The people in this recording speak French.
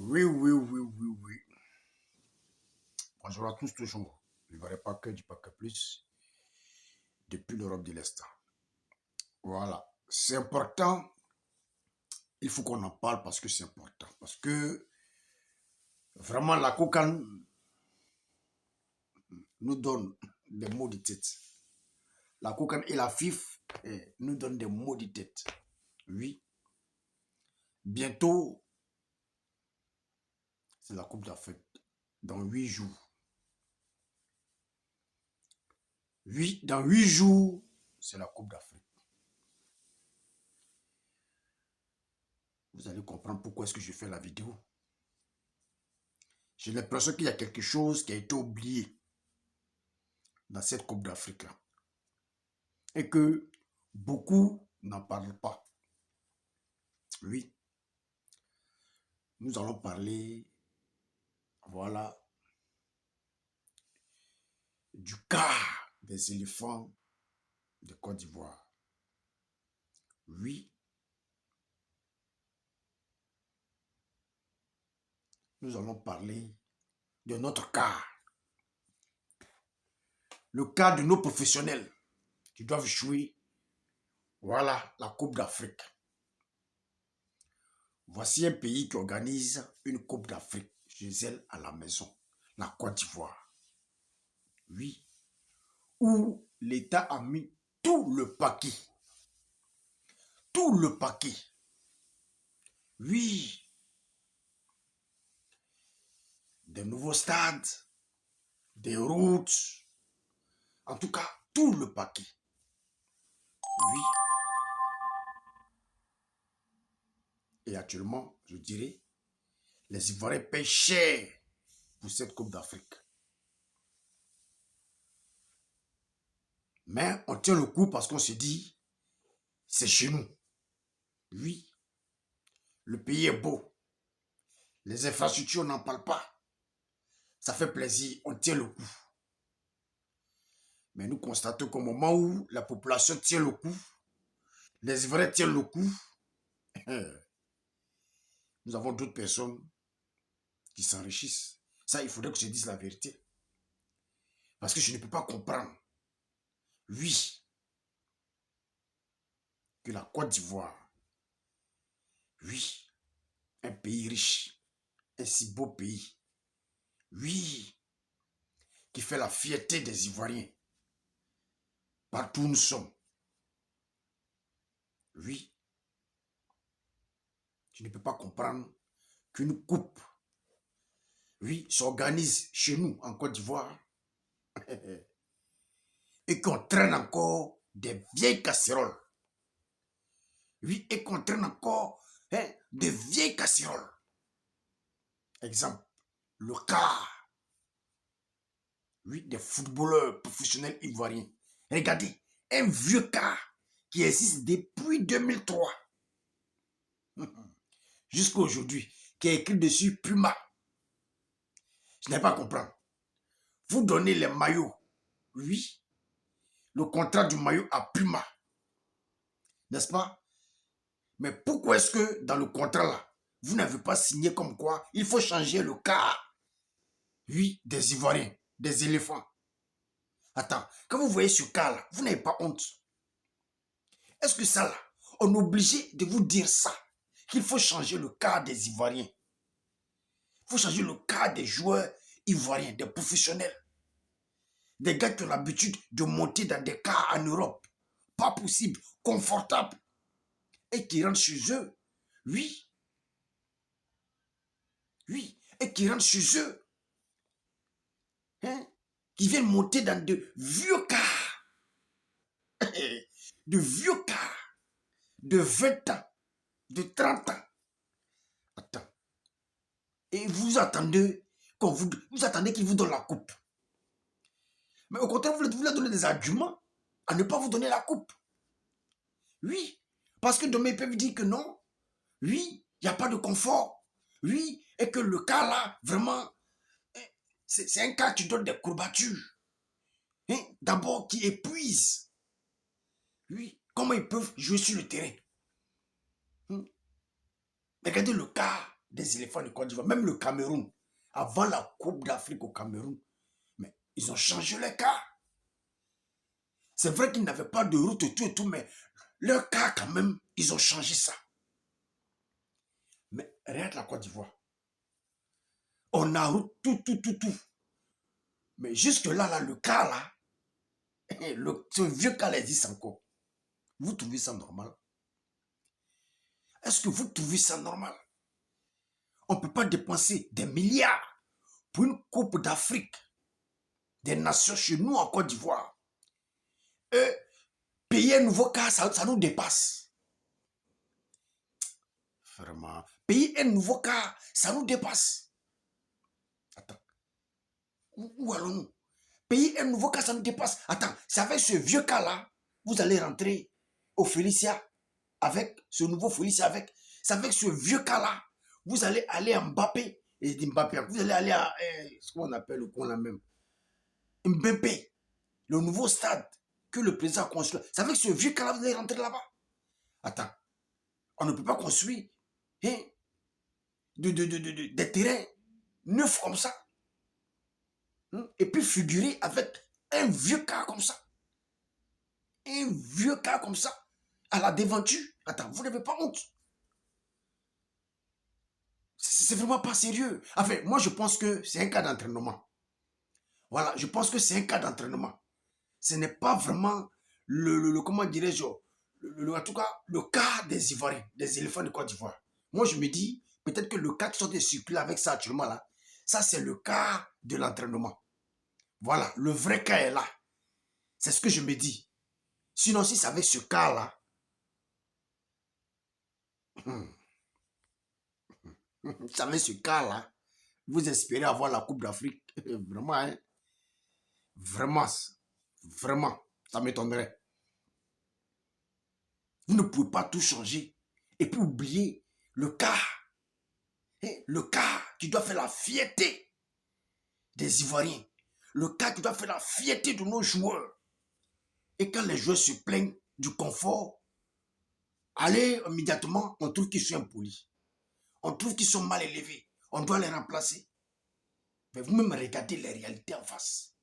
Oui, oui, oui, oui, oui. Bonjour à tous, toujours. Je ne pas que du pas que plus depuis l'Europe de l'Est. Voilà. C'est important. Il faut qu'on en parle parce que c'est important. Parce que vraiment, la cocaïne nous donne des maux de tête. La cocaïne et la FIF nous donnent des maux de tête. Oui. Bientôt, c'est la Coupe d'Afrique. Dans 8 jours. Oui, dans 8 jours, c'est la Coupe d'Afrique. Vous allez comprendre pourquoi est-ce que je fais la vidéo. J'ai l'impression qu'il y a quelque chose qui a été oublié dans cette Coupe d'Afrique-là. Et que beaucoup n'en parlent pas. Oui. Nous allons parler, voilà, du cas des éléphants de Côte d'Ivoire. Oui. Nous allons parler de notre cas. Le cas de nos professionnels qui doivent jouer, voilà, la Coupe d'Afrique. Voici un pays qui organise une Coupe d'Afrique chez elle à la maison, la Côte d'Ivoire. Oui. Où l'État a mis tout le paquet. Tout le paquet. Oui. Des nouveaux stades, des routes. En tout cas, tout le paquet. Oui. Et actuellement, je dirais, les Ivoiriens paient cher pour cette Coupe d'Afrique. Mais on tient le coup parce qu'on se dit, c'est chez nous. Oui. Le pays est beau. Les infrastructures, on n'en parle pas. Ça fait plaisir, on tient le coup. Mais nous constatons qu'au moment où la population tient le coup, les Ivoiriens tiennent le coup, nous avons d'autres personnes qui s'enrichissent. Ça, il faudrait que je dise la vérité. Parce que je ne peux pas comprendre, oui, que la Côte d'Ivoire, oui, un pays riche, un si beau pays, oui, qui fait la fierté des Ivoiriens, partout où nous sommes, oui, je ne peux pas comprendre qu'une coupe, oui, s'organise chez nous, en Côte d'Ivoire, et qu'on traîne encore des vieilles casseroles. Oui, et qu'on traîne encore des vieilles casseroles. Exemple, le cas, oui, des footballeurs professionnels ivoiriens. Regardez, un vieux cas qui existe depuis 2003 jusqu'à aujourd'hui, qui est écrit dessus Puma. Je n'ai pas compris. Vous donnez les maillots, oui, le contrat du maillot à Puma, n'est-ce pas? Mais pourquoi est-ce que dans le contrat là, vous n'avez pas signé comme quoi il faut changer le cas, oui, des Ivoiriens, des éléphants? Attends, quand vous voyez ce cas là, vous n'avez pas honte? Est-ce que ça là, on est obligé de vous dire ça, qu'il faut changer le cas des Ivoiriens? Il faut changer le cas des joueurs ivoiriens, des professionnels, des gars qui ont l'habitude de monter dans des cas en Europe. Pas possible, confortable. Et qui rentrent chez eux. Oui. Oui. Et qui rentrent chez eux. Hein? Qui viennent monter dans de vieux cars. De vieux cars. De 20 ans. De 30 ans. Attends. Et vous attendez vous attendez qu'ils vous donnent la coupe. Mais au contraire, vous leur donnez des arguments à ne pas vous donner la coupe. Oui. Parce que demain, ils peuvent dire que non. Oui, il n'y a pas de confort. Oui, et que le cas là, vraiment, c'est un cas qui donne des courbatures. Hein? D'abord, qui épuise. Oui, comment ils peuvent jouer sur le terrain? Regardez le cas des éléphants de Côte d'Ivoire. Même le Cameroun, avant la Coupe d'Afrique au Cameroun, mais ils ont changé leur cas. C'est vrai qu'ils n'avaient pas de route et tout, mais leur cas quand même, ils ont changé ça. Mais regarde la Côte d'Ivoire. On a route tout. Mais jusque-là, le cas là, ce vieux cas là existe encore. Vous trouvez ça normal? Est-ce que vous trouvez ça normal? On ne peut pas dépenser des milliards pour une Coupe d'Afrique des Nations chez nous en Côte d'Ivoire. Et payer un nouveau cas, ça nous dépasse. Vraiment. Payer un nouveau cas, ça nous dépasse. Attends. Où allons-nous? Payer un nouveau cas, ça nous dépasse. Attends, c'est avec ce vieux cas-là, vous allez rentrer au Félicia avec ce nouveau Félicia avec. C'est avec ce vieux cas-là, vous allez aller à Mbappé. Et je dis Mbappé, vous allez aller à ce qu'on appelle ou qu'on a même. Mbappé, le nouveau stade que le président a construit. C'est avec ce vieux cas-là, vous allez rentrer là-bas. Attends, on ne peut pas construire des terrains neufs comme ça. Et puis figurer avec un vieux cas comme ça. Un vieux cas comme ça. À la devanture. Attends, vous n'avez pas honte. C'est vraiment pas sérieux. Enfin, moi, je pense que c'est un cas d'entraînement. Voilà, je pense que c'est un cas d'entraînement. Ce n'est pas vraiment comment dirais-je, en tout cas, le cas des Ivoiriens, des éléphants de Côte d'Ivoire. Moi, je me dis, peut-être que le cas qui sont de circuler avec ça actuellement là, ça, c'est le cas de l'entraînement. Voilà, le vrai cas est là. C'est ce que je me dis. Sinon, si c'est avec ce cas-là, c'est avec ce cas-là, vous espérez avoir la Coupe d'Afrique. Vraiment, hein? Vraiment, vraiment, ça m'étonnerait. Vous ne pouvez pas tout changer et puis oublier le cas. Le cas qui doit faire la fierté des Ivoiriens. Le cas qui doit faire la fierté de nos joueurs. Et quand les joueurs se plaignent du confort, allez immédiatement, on trouve qu'ils sont impolis. On trouve qu'ils sont mal élevés. On doit les remplacer. Mais vous-même regardez les réalités en face.